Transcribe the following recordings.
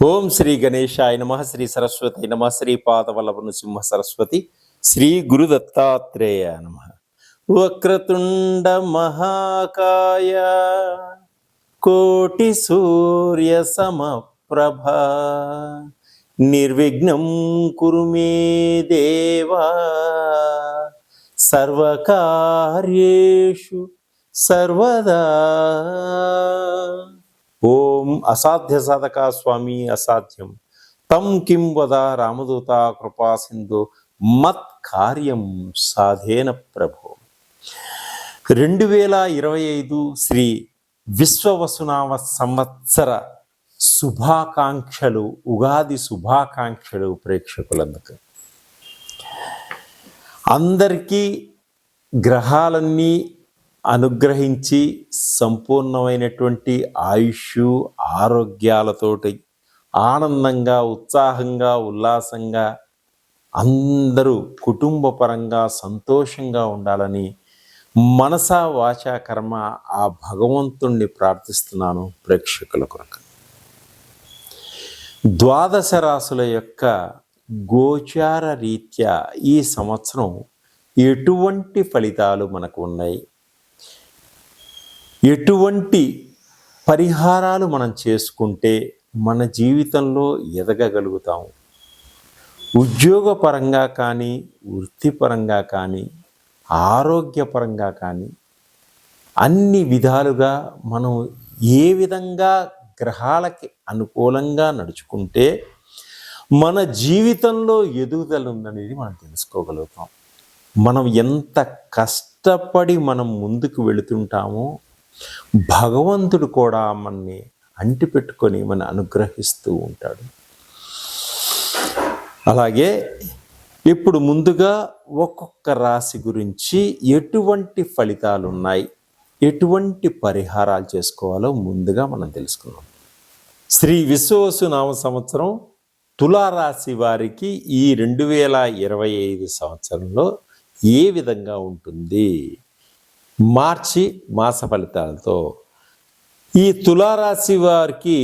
ఓం శ్రీ గణేశాయ నమః, శ్రీ సరస్వతి నమః, శ్రీ పాదవల్లభ నృసింహ సరస్వతి, శ్రీ గురు దత్తాత్రేయ నమః. వక్రతుండ మహాకాయ కోటి సూర్య సమప్రభ నిర్విఘ్నం కురు మే దేవా సర్వకార్యేషు సర్వదా. ఓం అసాధ్య సాధక స్వామి అసాధ్యం తం కిం వద రామదూత కృపా సింధు మత్ కార్యం సాధేన ప్రభో. 2025 శ్రీ విశ్వవసునామ సంవత్సర శుభాకాంక్షలు, ఉగాది శుభాకాంక్షలు ప్రేక్షకులందరికీ. అందరికీ గ్రహాలన్నీ అనుగ్రహించి సంపూర్ణమైనటువంటి ఆయుష్ ఆరోగ్యాలతోటి ఆనందంగా, ఉత్సాహంగా, ఉల్లాసంగా అందరూ కుటుంబపరంగా సంతోషంగా ఉండాలని మనసా వాచా కర్మ ఆ భగవంతుణ్ణి ప్రార్థిస్తున్నాను ప్రేక్షకుల కొరకు. ద్వాదశ రాశుల యొక్క గోచార రీత్యా ఈ సంవత్సరం ఎటువంటి ఫలితాలు మనకు ఉన్నాయి, ఎటువంటి పరిహారాలు మనం చేసుకుంటే మన జీవితంలో ఎదగగలుగుతాము, ఉద్యోగపరంగా కానీ, వృత్తిపరంగా కానీ, ఆరోగ్యపరంగా కానీ అన్ని విధాలుగా మనం ఏ విధంగా గ్రహాలకి అనుకూలంగా నడుచుకుంటే మన జీవితంలో ఎదుగుదల ఉందనేది మనం తెలుసుకోగలుగుతాం. మనం ఎంత కష్టపడి మనం ముందుకు వెళుతుంటామో భగవంతుడు కూడా మనని అంటిపెట్టుకొని మన అనుగ్రహిస్తూ ఉంటాడు. అలాగే ఇప్పుడు ముందుగా ఒక్కొక్క రాశి గురించి ఎటువంటి ఫలితాలు ఉన్నాయి, ఎటువంటి పరిహారాలు చేసుకోవాలో ముందుగా మనం తెలుసుకుందాం. శ్రీ విశ్వవసునామ సంవత్సరం తులారాశి వారికి ఈ 2025 సంవత్సరంలో ఏ విధంగా ఉంటుంది, మార్చి మాస ఫలితాలతో. ఈ తులారాశి వారికి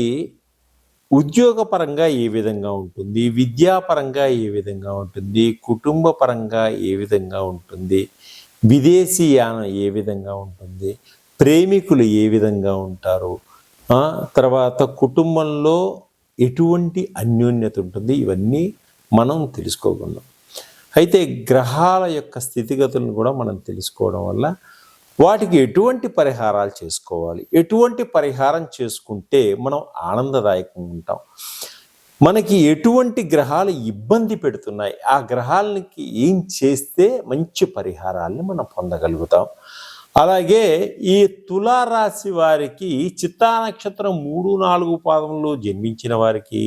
ఉద్యోగపరంగా ఏ విధంగా ఉంటుంది, విద్యాపరంగా ఏ విధంగా ఉంటుంది, కుటుంబ పరంగా ఏ విధంగా ఉంటుంది, విదేశీయానం ఏ విధంగా ఉంటుంది, ప్రేమికులు ఏ విధంగా ఉంటారు, తర్వాత కుటుంబంలో ఎటువంటి అన్యోన్యత ఉంటుంది, ఇవన్నీ మనం తెలుసుకోగలం. అయితే గ్రహాల యొక్క స్థితిగతులను కూడా మనం తెలుసుకోవడం వల్ల వాటికి ఎటువంటి పరిహారాలు చేసుకోవాలి, ఎటువంటి పరిహారం చేసుకుంటే మనం ఆనందదాయకంగా ఉంటాం, మనకి ఎటువంటి గ్రహాలు ఇబ్బంది పెడుతున్నాయి, ఆ గ్రహాలకి ఏం చేస్తే మంచి పరిహారాలను మనం పొందగలుగుతాం. అలాగే ఈ తులారాశి వారికి చిత్తా నక్షత్రం 3, 4 పాదంలో జన్మించిన వారికి,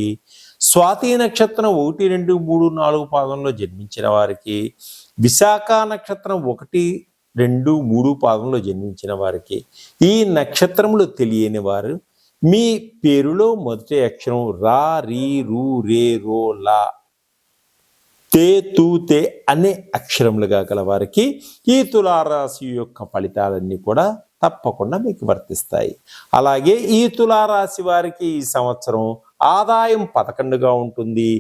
స్వాతి నక్షత్రం 1, 2, 3, 4 పాదంలో జన్మించిన వారికి, విశాఖ నక్షత్రం 1, 2, 3 పాదంలో జన్మించిన వారికి, ఈ నక్షత్రములు తెలియని వారు మీ పేరులో మొదటి అక్షరం రా, రీ, రూ, రే, రో, లా, తే, తూ, తే అనే అక్షరములుగా గల వారికి ఈ తులారాశి యొక్క ఫలితాలన్నీ కూడా తప్పకుండా మీకు వర్తిస్తాయి. అలాగే ఈ తులారాశి వారికి ఈ సంవత్సరం ఆదాయం 11గా ఉంటుంది,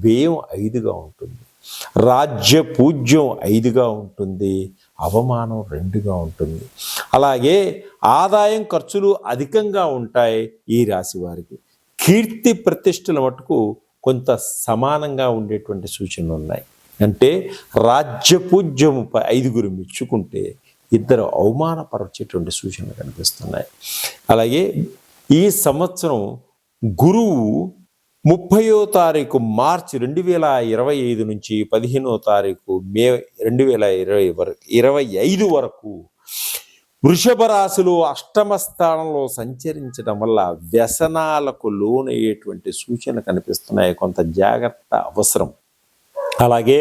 వ్యయం 5గా ఉంటుంది, రాజ్య పూజ్యం 5గా ఉంటుంది, అవమానం 2గా ఉంటుంది. అలాగే ఆదాయం ఖర్చులు అధికంగా ఉంటాయి. ఈ రాశి వారికి కీర్తి ప్రతిష్టల మటుకు కొంత సమానంగా ఉండేటువంటి సూచనలు ఉన్నాయి. అంటే రాజ్య పూజ్యము 5 మెచ్చుకుంటే 2 అవమానపరచేటువంటి సూచనలు కనిపిస్తున్నాయి. అలాగే ఈ సంవత్సరం గురువు 30వ తారీఖు మార్చి 2025 నుంచి 15వ తారీఖు మే 2025 వరకు వృషభ రాశిలో అష్టమ స్థానంలో సంచరించడం వల్ల వ్యసనాలకు లోనయ్యేటువంటి సూచన కనిపిస్తున్నాయి, కొంత జాగ్రత్త అవసరం. అలాగే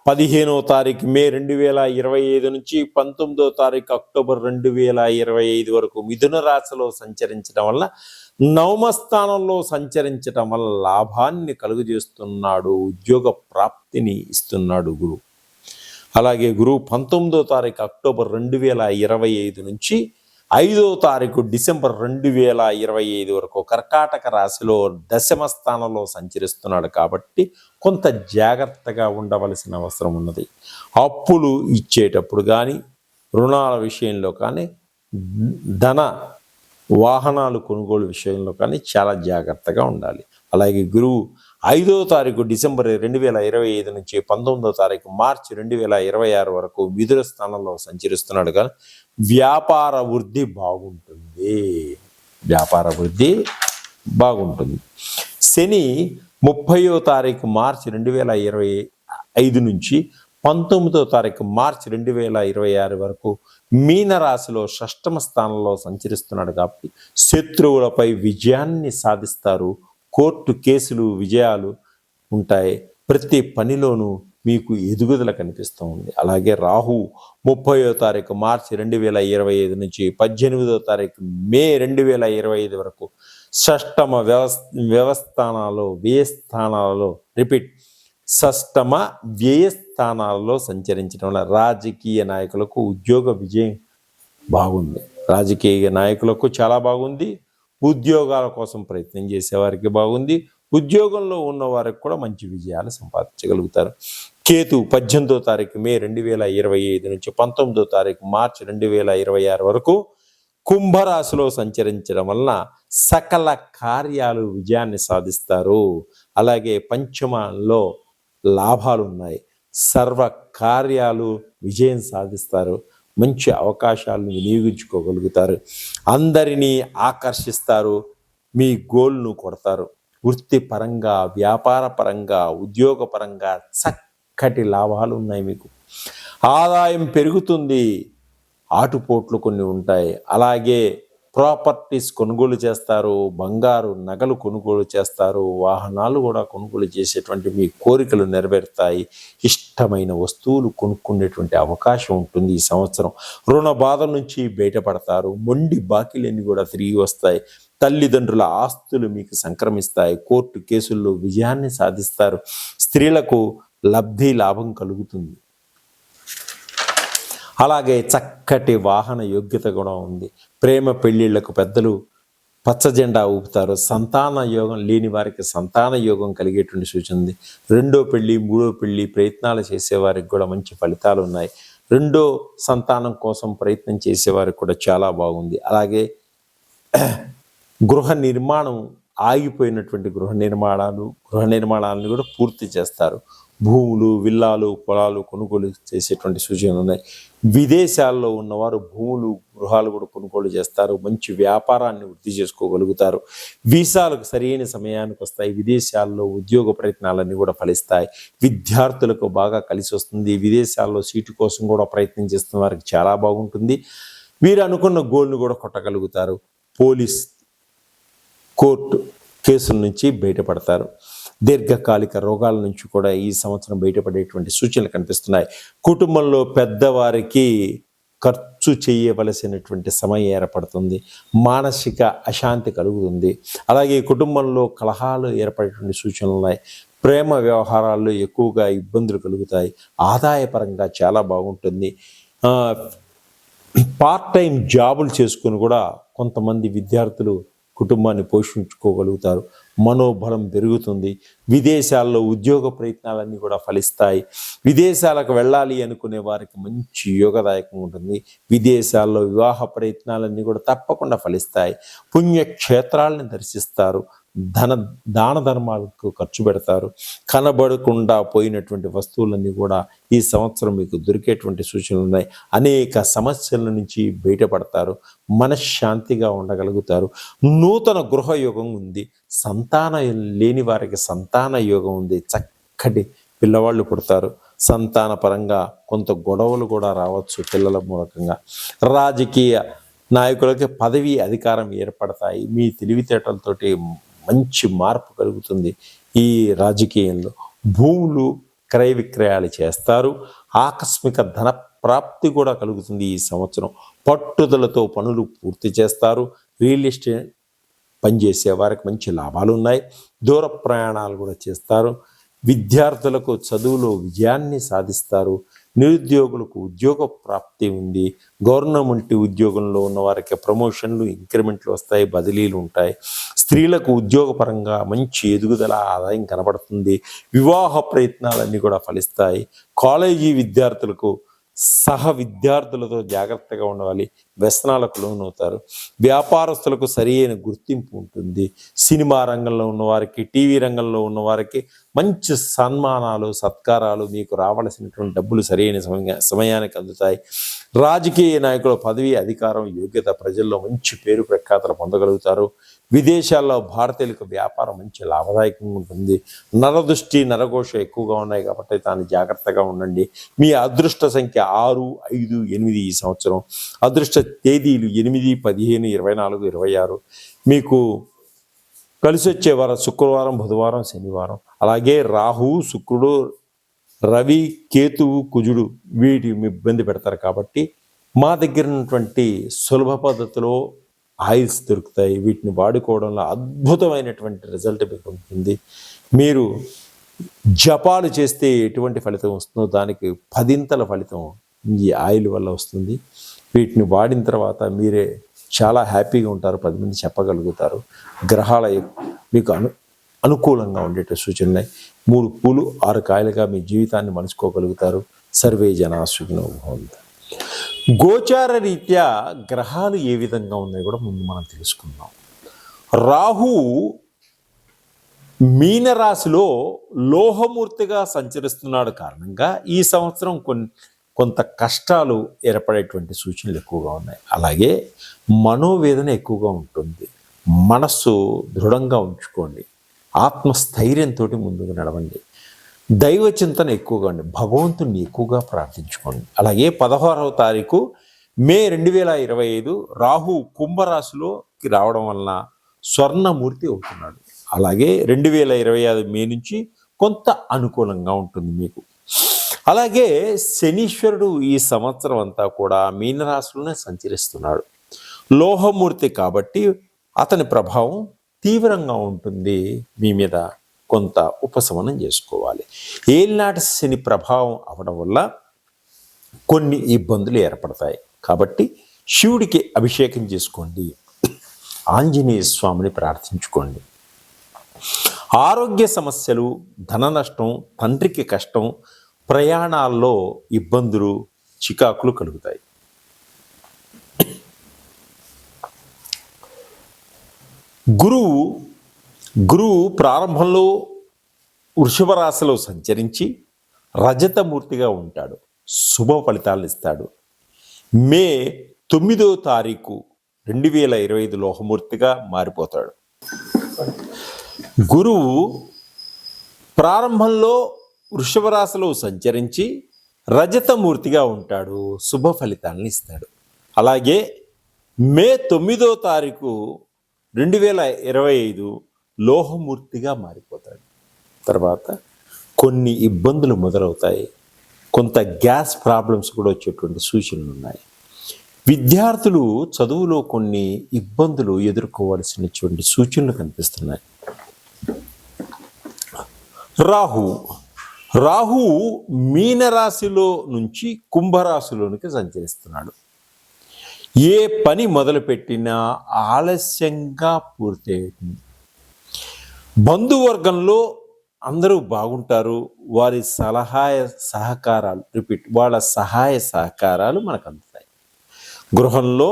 15వ తారీఖు మే 2025 నుంచి 19వ తారీఖు అక్టోబర్ 2025 వరకు మిథున రాశిలో సంచరించడం వల్ల 9వ స్థానంలో సంచరించడం వల్ల లాభాన్ని కలుగజేస్తున్నాడు, ఉద్యోగ ప్రాప్తిని ఇస్తున్నాడు గురువు. అలాగే గురువు 19వ తారీఖు అక్టోబర్ 2025 నుంచి 5వ తారీఖు డిసెంబర్ 2025 వరకు కర్కాటక రాశిలో దశమ స్థానంలో సంచరిస్తున్నాడు కాబట్టి కొంత జాగ్రత్తగా ఉండవలసిన అవసరం ఉన్నది. అప్పులు ఇచ్చేటప్పుడు కానీ, రుణాల విషయంలో కానీ, ధన వాహనాలు కొనుగోలు విషయంలో కానీ చాలా జాగ్రత్తగా ఉండాలి. అలాగే గురువు 5వ తారీఖు డిసెంబర్ 2025 నుంచి 19వ తారీఖు మార్చి 2026 వరకు మిథున స్థానంలో సంచరిస్తున్నాడు కానీ వ్యాపార వృద్ధి బాగుంటుంది. శని 30వ తారీఖు మార్చి 2025 నుంచి 19వ తారీఖు మార్చి 2026 వరకు మీనరాశిలో షష్టమ స్థానంలో సంచరిస్తున్నాడు కాబట్టి శత్రువులపై విజయాన్ని సాధిస్తారు. కోర్టు కేసులు విజయాలు ఉంటాయి. ప్రతి పనిలోనూ మీకు ఎదుగుదల కనిపిస్తూ ఉంది. అలాగే రాహు 30వ తారీఖు మార్చి 2025 నుంచి 18వ తారీఖు మే 2025 వరకు షష్టమ షష్టమ వ్యయస్థానాలలో సంచరించడం వల్ల రాజకీయ నాయకులకు ఉద్యోగ విజయం బాగుంది. రాజకీయ నాయకులకు చాలా బాగుంది. ఉద్యోగాల కోసం ప్రయత్నం చేసేవారికి బాగుంది. ఉద్యోగంలో ఉన్న వారికి కూడా మంచి విజయాలు సంపాదించగలుగుతారు. కేతు 18వ తారీఖు మే 2025 నుంచి 19వ తారీఖు మార్చి 2026 వరకు కుంభరాశిలో సంచరించడం వలన సకల కార్యాలు విజయాన్ని సాధిస్తారు. అలాగే పంచమంలో లాభాలు ఉన్నాయి. సర్వ కార్యాలు విజయం సాధిస్తారు. మంచి అవకాశాలను వినియోగించుకోగలుగుతారు. అందరినీ ఆకర్షిస్తారు. మీ గోల్ను కొడతారు. వృత్తిపరంగా, వ్యాపార పరంగా, ఉద్యోగ పరంగా చక్కటి లాభాలు ఉన్నాయి. మీకు ఆదాయం పెరుగుతుంది. ఆటుపోట్లు కొన్ని ఉంటాయి. అలాగే ప్రాపర్టీస్ కొనుగోలు చేస్తారు. బంగారు నగలు కొనుగోలు చేస్తారు. వాహనాలు కూడా కొనుగోలు చేసేటువంటి మీ కోరికలు నెరవేరుతాయి. ఇష్టమైన వస్తువులు కొనుక్కునేటువంటి అవకాశం ఉంటుంది. ఈ సంవత్సరం రుణ బాధ నుంచి బయటపడతారు. మొండి బాకీలన్నీ కూడా తిరిగి వస్తాయి. తల్లిదండ్రుల ఆస్తులు మీకు సంక్రమిస్తాయి. కోర్టు కేసుల్లో విజయాన్ని సాధిస్తారు. స్త్రీలకు లాభం కలుగుతుంది. అలాగే చక్కటి వాహన యోగ్యత కూడా ఉంది. ప్రేమ పెళ్ళిళ్లకు పెద్దలు పచ్చజెండా ఊపుతారు. సంతాన యోగం లేని వారికి సంతాన యోగం కలిగేటువంటి సూచన ఉంది. 2వ పెళ్ళి, 3వ పెళ్ళి ప్రయత్నాలు చేసేవారికి కూడా మంచి ఫలితాలు ఉన్నాయి. 2వ సంతానం కోసం ప్రయత్నం చేసేవారికి కూడా చాలా బాగుంది. అలాగే గృహ నిర్మాణం ఆగిపోయినటువంటి గృహ నిర్మాణాలను కూడా పూర్తి చేస్తారు. భూములు, విల్లాలు, పొలాలు కొనుగోలు చేసేటువంటి సూచనలు ఉన్నాయి. విదేశాల్లో ఉన్నవారు భూములు, గృహాలు కూడా కొనుగోలు చేస్తారు. మంచి వ్యాపారాన్ని వృద్ధి చేసుకోగలుగుతారు. వీసాలకు సరైన సమయానికి వస్తాయి. విదేశాల్లో ఉద్యోగ ప్రయత్నాలన్నీ కూడా ఫలిస్తాయి. విద్యార్థులకు బాగా కలిసి వస్తుంది. విదేశాల్లో సీటు కోసం కూడా ప్రయత్నం చేస్తున్న వారికి చాలా బాగుంటుంది. వీరు అనుకున్న గోల్ను కూడా కొట్టగలుగుతారు. పోలీస్, కోర్టు కేసుల నుంచి బయటపడతారు. దీర్ఘకాలిక రోగాల నుంచి కూడా ఈ సంవత్సరం బయటపడేటువంటి సూచనలు కనిపిస్తున్నాయి. కుటుంబంలో పెద్దవారికి ఖర్చు చేయవలసినటువంటి సమయం ఏర్పడుతుంది. మానసిక అశాంతి కలుగుతుంది. అలాగే కుటుంబంలో కలహాలు ఏర్పడేటువంటి సూచనలు ఉన్నాయి. ప్రేమ వ్యవహారాల్లో ఎక్కువగా ఇబ్బందులు కలుగుతాయి. ఆదాయపరంగా చాలా బాగుంటుంది. పార్ట్ టైం జాబులు చేసుకుని కూడా కొంతమంది విద్యార్థులు కుటుంబాన్ని పోషించుకోగలుగుతారు. మనోబలం పెరుగుతుంది. విదేశాల్లో ఉద్యోగ ప్రయత్నాలన్నీ కూడా ఫలిస్తాయి. విదేశాలకు వెళ్ళాలి అనుకునే వారికి మంచి యోగదాయకంగా ఉంటుంది. విదేశాల్లో వివాహ ప్రయత్నాలన్నీ కూడా తప్పకుండా ఫలిస్తాయి. పుణ్యక్షేత్రాలను దర్శిస్తారు. దాన ధర్మాలకు ఖర్చు పెడతారు. కనబడకుండా పోయినటువంటి వస్తువులన్నీ కూడా ఈ సంవత్సరం మీకు దొరికేటువంటి సూచనలు ఉన్నాయి. అనేక సమస్యల నుంచి బయటపడతారు. మనశ్శాంతిగా ఉండగలుగుతారు. నూతన గృహ యోగం ఉంది. సంతానం లేని వారికి సంతాన యోగం ఉంది. చక్కటి పిల్లవాళ్ళు పుడతారు. సంతాన పరంగా కొంత గొడవలు కూడా రావచ్చు పిల్లల మూలకంగా. రాజకీయ నాయకులకి పదవి అధికారం ఏర్పడతాయి. మీ తెలివితేటలతోటి మంచి మార్పు కలుగుతుంది. ఈ రాజకీయంలో భూములు క్రయ విక్రయాలు చేస్తారు. ఆకస్మిక ధన ప్రాప్తి కూడా కలుగుతుంది. ఈ సంవత్సరం పట్టుదలతో పనులు పూర్తి చేస్తారు. రియల్ ఎస్టేట్ పనిచేసే వారికి మంచి లాభాలు ఉన్నాయి. దూర ప్రయాణాలు కూడా చేస్తారు. విద్యార్థులకు చదువులో విజయాన్ని సాధిస్తారు. నిరుద్యోగులకు ఉద్యోగ ప్రాప్తి ఉంది. గవర్నమెంట్ ఉద్యోగంలో ఉన్న వారికి ప్రమోషన్లు, ఇంక్రిమెంట్లు వస్తాయి, బదిలీలు ఉంటాయి. స్త్రీలకు ఉద్యోగపరంగా మంచి ఎదుగుదల, ఆదాయం కనబడుతుంది. వివాహ ప్రయత్నాలన్నీ కూడా ఫలిస్తాయి. కాలేజీ విద్యార్థులకు సహ విద్యార్థులతో జాగ్రత్తగా ఉండాలి, వ్యసనాలకు లోనవుతారు. వ్యాపారస్తులకు సరియైన గుర్తింపు ఉంటుంది. సినిమా రంగంలో ఉన్నవారికి, టీవీ రంగంలో ఉన్నవారికి మంచి సన్మానాలు, సత్కారాలు, మీకు రావలసినటువంటి డబ్బులు సరైన సమయానికి అందుతాయి. రాజకీయ నాయకుల పదవి, అధికారం, యోగ్యత, ప్రజల్లో మంచి పేరు ప్రఖ్యాతలు పొందగలుగుతారు. విదేశాల్లో భారతీయులకు వ్యాపారం మంచి లాభదాయకంగా ఉంటుంది. నరదృష్టి, నరఘోష ఎక్కువగా ఉన్నాయి కాబట్టి తాను జాగ్రత్తగా ఉండండి. మీ అదృష్ట సంఖ్య 6, 5, 8 ఈ సంవత్సరం. అదృష్ట తేదీలు 8, 15, 24, 26. మీకు కలిసి వచ్చే వారం శుక్రవారం, బుధవారం, శనివారం. అలాగే రాహువు, శుక్రుడు, రవి, కేతువు, కుజుడు వీటి ఇబ్బంది పెడతారు కాబట్టి మా దగ్గర ఉన్నటువంటి సులభ పద్ధతిలో ఆయిల్స్ దొరుకుతాయి. వీటిని వాడుకోవడంలో అద్భుతమైనటువంటి రిజల్ట్ మీకు ఉంటుంది. మీరు జపాలు చేస్తే ఎటువంటి ఫలితం వస్తుందో దానికి 10ంతల ఫలితం ఈ ఆయిల్ వల్ల వస్తుంది. వీటిని వాడిన తర్వాత మీరే చాలా హ్యాపీగా ఉంటారు, 10 మంది చెప్పగలుగుతారు. గ్రహాల మీకు అనుకూలంగా ఉండేట సూచనలు. 3 పూలు 6 కాయలుగా మీ జీవితాన్ని మలుచుకోగలుగుతారు. సర్వే జనా సుఖినో భవంతు. గోచార రీత్యా గ్రహాలు ఏ విధంగా ఉన్నాయో కూడా ముందు మనం తెలుసుకుందాం. రాహు మీనరాశిలో లోహమూర్తిగా సంచరిస్తున్నాడు కారణంగా ఈ సంవత్సరం కొంత కష్టాలు ఏర్పడేటువంటి సూచనలు ఎక్కువగా ఉన్నాయి. అలాగే మనోవేదన ఎక్కువగా ఉంటుంది. మనస్సు దృఢంగా ఉంచుకోండి. ఆత్మస్థైర్యంతో ముందుకు నడవండి. దైవ చింతన ఎక్కువగా ఉండి భగవంతుని ఎక్కువగా ప్రార్థించుకోండి. అలాగే 16వ తారీఖు మే 2025 రాహు కుంభరాశిలోకి రావడం వలన స్వర్ణమూర్తి అవుతున్నాడు. అలాగే 2025 మే నుంచి కొంత అనుకూలంగా ఉంటుంది మీకు. అలాగే శనీశ్వరుడు ఈ సంవత్సరం అంతా కూడా మీనరాశిలోనే సంచరిస్తున్నాడు. లోహమూర్తి కాబట్టి అతని ప్రభావం తీవ్రంగా ఉంటుంది. మీ మీద కొంత ఉపశమనం చేసుకోవాలి. ఏలినాటి శని ప్రభావం అవడం వల్ల కొన్ని ఇబ్బందులు ఏర్పడతాయి కాబట్టి శివుడికి అభిషేకం చేసుకోండి. ఆంజనేయ స్వామిని ప్రార్థించుకోండి. ఆరోగ్య సమస్యలు, ధన నష్టం, తండ్రికి కష్టం, ప్రయాణాల్లో ఇబ్బందులు, చికాకులు కలుగుతాయి. గురువు ప్రారంభంలో వృషభ రాశిలో సంచరించి రజతమూర్తిగా ఉంటాడు. శుభ ఫలితాలను ఇస్తాడు. మే 9వ తారీఖు 2025 లోహమూర్తిగా మారిపోతాడు. గురువు ప్రారంభంలో వృషభ రాశిలో సంచరించి రజతమూర్తిగా ఉంటాడు. శుభ ఫలితాలను ఇస్తాడు. అలాగే మే 9వ తారీఖు 2025 లోహమూర్తిగా మారిపోతాడు. తర్వాత కొన్ని ఇబ్బందులు మొదలవుతాయి. కొంత గ్యాస్ ప్రాబ్లమ్స్ కూడా వచ్చేటువంటి సూచనలు ఉన్నాయి. విద్యార్థులు చదువులో కొన్ని ఇబ్బందులు ఎదుర్కోవాల్సినటువంటి సూచనలు కనిపిస్తున్నాయి. రాహు మీనరాశిలో నుంచి కుంభరాశిలోనికి సంచరిస్తున్నాడు. ఏ పని మొదలుపెట్టినా ఆలస్యంగా పూర్తి అవుతుంది. బంధువర్గంలో అందరూ బాగుంటారు. వాళ్ళ సహాయ సహకారాలు మనకు అందుతాయి. గృహంలో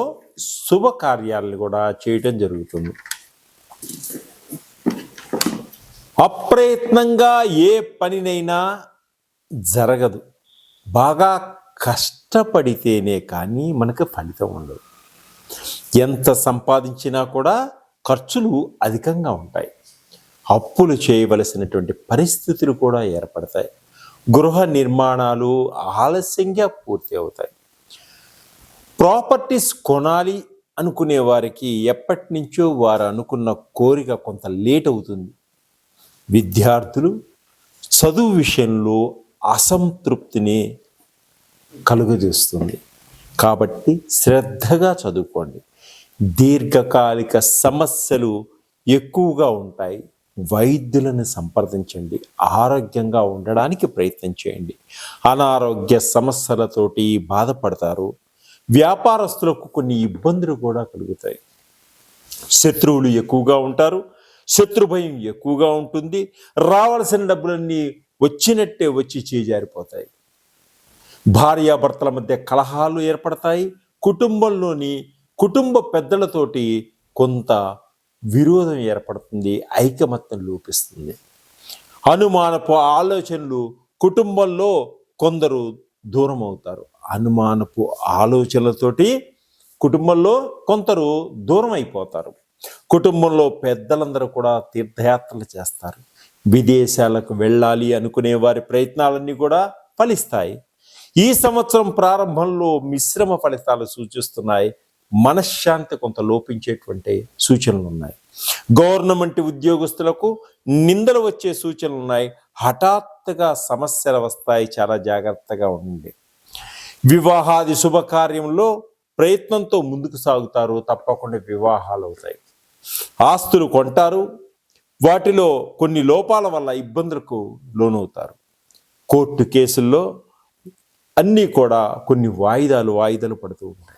శుభకార్యాలను కూడా చేయటం జరుగుతుంది. అప్రయత్నంగా ఏ పనినైనా జరగదు. బాగా కష్టపడితేనే కానీ మనకు ఫలితం ఉండదు. ఎంత సంపాదించినా కూడా ఖర్చులు అధికంగా ఉంటాయి. అప్పులు చేయవలసినటువంటి పరిస్థితులు కూడా ఏర్పడతాయి. గృహ నిర్మాణాలు ఆలస్యంగా పూర్తి అవుతాయి. ప్రాపర్టీస్ కొనాలి అనుకునే వారికి ఎప్పటి నుంచో వారు అనుకున్న కోరిక కొంత లేట్ అవుతుంది. విద్యార్థులు చదువు విషయంలో అసంతృప్తిని కలుగజేస్తుంది. కాబట్టి శ్రద్ధగా చదువుకోండి. దీర్ఘకాలిక సమస్యలు ఎక్కువగా ఉంటాయి. వైద్యులను సంప్రదించండి. ఆరోగ్యంగా ఉండడానికి ప్రయత్నం చేయండి. అనారోగ్య సమస్యలతోటి బాధపడతారు. వ్యాపారస్తులకు కొన్ని ఇబ్బందులు కూడా కలుగుతాయి. శత్రువులు ఎక్కువగా ఉంటారు. శత్రు భయం ఎక్కువగా ఉంటుంది. రావాల్సిన డబ్బులన్నీ వచ్చినట్టే వచ్చి చేజారిపోతాయి. భార్యాభర్తల మధ్య కలహాలు ఏర్పడతాయి. కుటుంబంలోని కుటుంబ పెద్దలతోటి కొంత విరోధం ఏర్పడుతుంది. ఐకమత్యం లోపిస్తుంది. అనుమానపు ఆలోచనలు కుటుంబంలో కొందరు దూరం అవుతారు. అనుమానపు ఆలోచనలతోటి కుటుంబంలో కొందరు దూరం అయిపోతారు. కుటుంబంలో పెద్దలందరూ కూడా తీర్థయాత్రలు చేస్తారు. విదేశాలకు వెళ్ళాలి అనుకునే వారి ప్రయత్నాలన్నీ కూడా ఫలిస్తాయి. ఈ సంవత్సరం ప్రారంభంలో మిశ్రమ ఫలితాలు సూచిస్తున్నాయి. మనశ్శాంతి కొంత లోపించేటువంటి సూచనలు ఉన్నాయి. గవర్నమెంట్ ఉద్యోగస్తులకు నిందలు వచ్చే సూచనలు ఉన్నాయి. హఠాత్తుగా సమస్యలు వస్తాయి. చాలా జాగ్రత్తగా ఉండండి. వివాహాది శుభకార్యంలో ప్రయత్నంతో ముందుకు సాగుతారు. తప్పకుండా వివాహాలు అవుతాయి. ఆస్తులు కొంటారు. వాటిలో కొన్ని లోపాల వల్ల ఇబ్బందులకు లోనవుతారు. కోర్టు కేసుల్లో అన్నీ కూడా కొన్ని వాయిదాలు పడుతూ ఉంటాయి.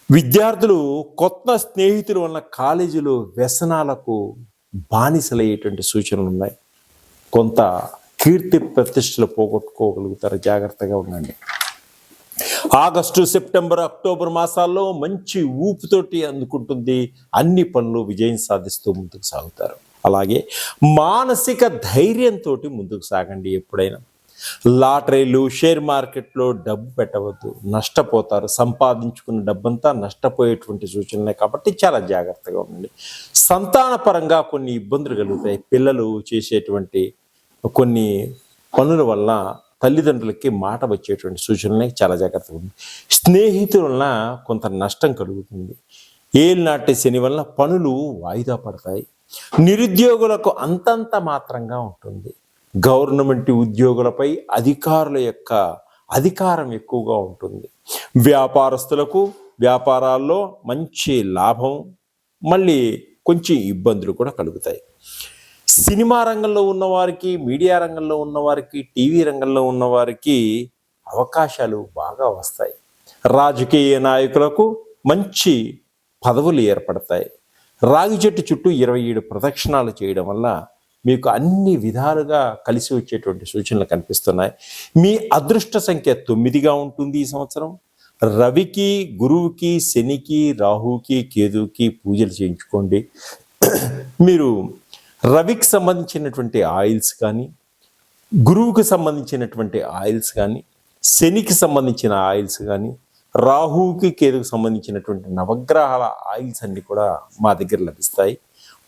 విద్యార్థులు కొత్త స్నేహితుల వల్ల కాలేజీలో వ్యసనాలకు బానిసలయ్యేటువంటి సూచనలు ఉన్నాయి. కొంత కీర్తి ప్రతిష్టలు పోగొట్టుకోగలుగుతారు. జాగ్రత్తగా ఉండండి. ఆగస్టు, సెప్టెంబర్, అక్టోబర్ మాసాల్లో మంచి ఊపుతోటి అందుకుంటుంది. అన్ని పనులు విజయం సాధిస్తూ ముందుకు సాగుతారు. అలాగే మానసిక ధైర్యంతో ముందుకు సాగండి. ఎప్పుడైనా లాటరీలు, షేర్ మార్కెట్లో డబ్బు పెట్టవద్దు. నష్టపోతారు. సంపాదించుకున్న డబ్బంతా నష్టపోయేటువంటి సూచనలే కాబట్టి చాలా జాగ్రత్తగా ఉండండి. సంతానపరంగా కొన్ని ఇబ్బందులు కలుగుతాయి. పిల్లలు చేసేటువంటి కొన్ని పనుల వల్ల తల్లిదండ్రులకి మాట వచ్చేటువంటి సూచనలే చాలా జాగ్రత్తగా ఉంది. స్నేహితుల వలన కొంత నష్టం కలుగుతుంది. ఏలినాటి శని వలన పనులు వాయిదా పడతాయి. నిరుద్యోగులకు అంతంత మాత్రంగా ఉంటుంది. గవర్నమెంట్ ఉద్యోగులపై అధికారుల యొక్క అధికారం ఎక్కువగా ఉంటుంది. వ్యాపారస్తులకు వ్యాపారాల్లో మంచి లాభం, మళ్ళీ కొంచెం ఇబ్బందులు కూడా కలుగుతాయి. సినిమా రంగంలో ఉన్నవారికి, మీడియా రంగంలో ఉన్నవారికి, టీవీ రంగంలో ఉన్నవారికి అవకాశాలు బాగా వస్తాయి. రాజకీయ నాయకులకు మంచి పదవులు ఏర్పడతాయి. రాగి చెట్టు చుట్టూ 27 ప్రదక్షిణాలు చేయడం వల్ల మీకు అన్ని విధాలుగా కలిసి వచ్చేటువంటి సూచనలు కనిపిస్తున్నాయి. మీ అదృష్ట సంఖ్య 9గా ఉంటుంది ఈ సంవత్సరం. రవికి, గురువుకి, శనికి, రాహుకి, కేతువుకి పూజలు చేయించుకోండి. మీరు రవికి సంబంధించినటువంటి ఆయిల్స్ కానీ, గురువుకి సంబంధించినటువంటి ఆయిల్స్ కానీ, శనికి సంబంధించిన ఆయిల్స్ కానీ, రాహుకి, కేతువుకి సంబంధించినటువంటి నవగ్రహాల ఆయిల్స్ అన్ని కూడా మా దగ్గర లభిస్తాయి.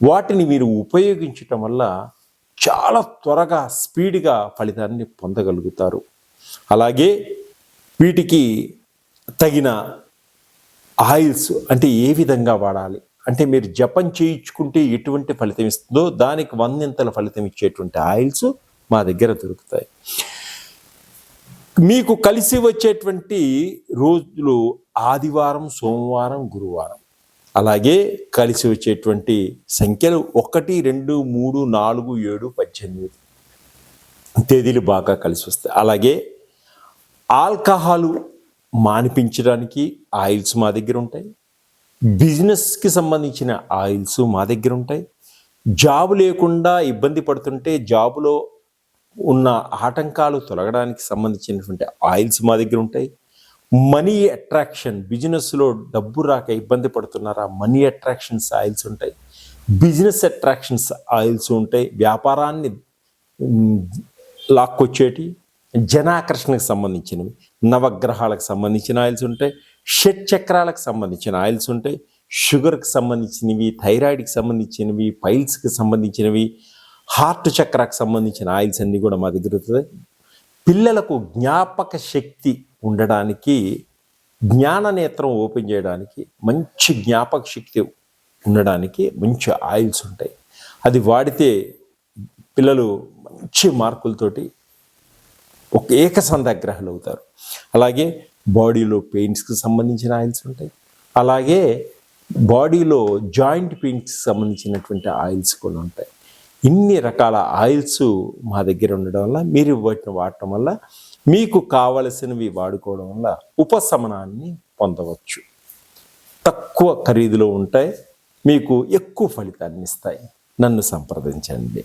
వాటిని మీరు ఉపయోగించటం వల్ల చాలా త్వరగా స్పీడ్గా ఫలితాన్ని పొందగలుగుతారు. అలాగే వీటికి తగిన ఆయిల్స్ అంటే ఏ విధంగా వాడాలి అంటే, మీరు జపం చేయించుకుంటే ఎటువంటి ఫలితం ఇస్తుందో దానికి 100ంతల ఫలితం ఇచ్చేటువంటి ఆయిల్స్ మా దగ్గర దొరుకుతాయి. మీకు కలిసి వచ్చేటువంటి రోజులు ఆదివారం, సోమవారం, గురువారం. అలాగే కలిసి వచ్చేటువంటి సంఖ్యలు 1, 2, 3, 4, 7, 18 తేదీలు బాగా కలిసి వస్తాయి. అలాగే ఆల్కహాలు మానిపించడానికి ఆయిల్స్ మా దగ్గర ఉంటాయి. బిజినెస్కి సంబంధించిన ఆయిల్స్ మా దగ్గర ఉంటాయి. జాబు లేకుండా ఇబ్బంది పడుతుంటే జాబులో ఉన్న ఆటంకాలు తొలగడానికి సంబంధించినటువంటి ఆయిల్స్ మా దగ్గర ఉంటాయి. మనీ అట్రాక్షన్, బిజినెస్లో డబ్బు రాక ఇబ్బంది పడుతున్నారా, మనీ అట్రాక్షన్స్ ఆయిల్స్ ఉంటాయి. బిజినెస్ అట్రాక్షన్స్ ఆయిల్స్ ఉంటాయి. వ్యాపారాన్ని లాక్కొచ్చేటి, జనాకర్షణకు సంబంధించినవి, నవగ్రహాలకు సంబంధించిన ఆయిల్స్ ఉంటాయి. షట్ చక్రాలకు సంబంధించిన ఆయిల్స్ ఉంటాయి. షుగర్కి సంబంధించినవి, థైరాయిడ్కి సంబంధించినవి, పైల్స్కి సంబంధించినవి, హార్ట్ చక్రాకు సంబంధించిన ఆయిల్స్ అన్నీ కూడా మా దగ్గర ఉంటుంది. పిల్లలకు జ్ఞాపక శక్తి ఉండడానికి, జ్ఞాన నేత్రం ఓపెన్ చేయడానికి, మంచి జ్ఞాపక శక్తి ఉండడానికి మంచి ఆయిల్స్ ఉంటాయి. అది వాడితే పిల్లలు మంచి మార్కులతోటి ఒక ఏకసంధాగ్రహాలు అవుతారు. అలాగే బాడీలో పెయిన్స్కి సంబంధించిన ఆయిల్స్ ఉంటాయి. అలాగే బాడీలో జాయింట్ పెయిన్కి సంబంధించినటువంటి ఆయిల్స్ కూడా ఉంటాయి. ఇన్ని రకాల ఆయిల్స్ మా దగ్గర ఉండడం వల్ల మీరు వాటిని వాడటం వల్ల మీకు కావలసినవి వాడుకోవడం వల్ల ఉపశమనాన్ని పొందవచ్చు. తక్కువ ఖరీదులో ఉంటాయి, మీకు ఎక్కువ ఫలితాన్ని ఇస్తాయి. నన్ను సంప్రదించండి.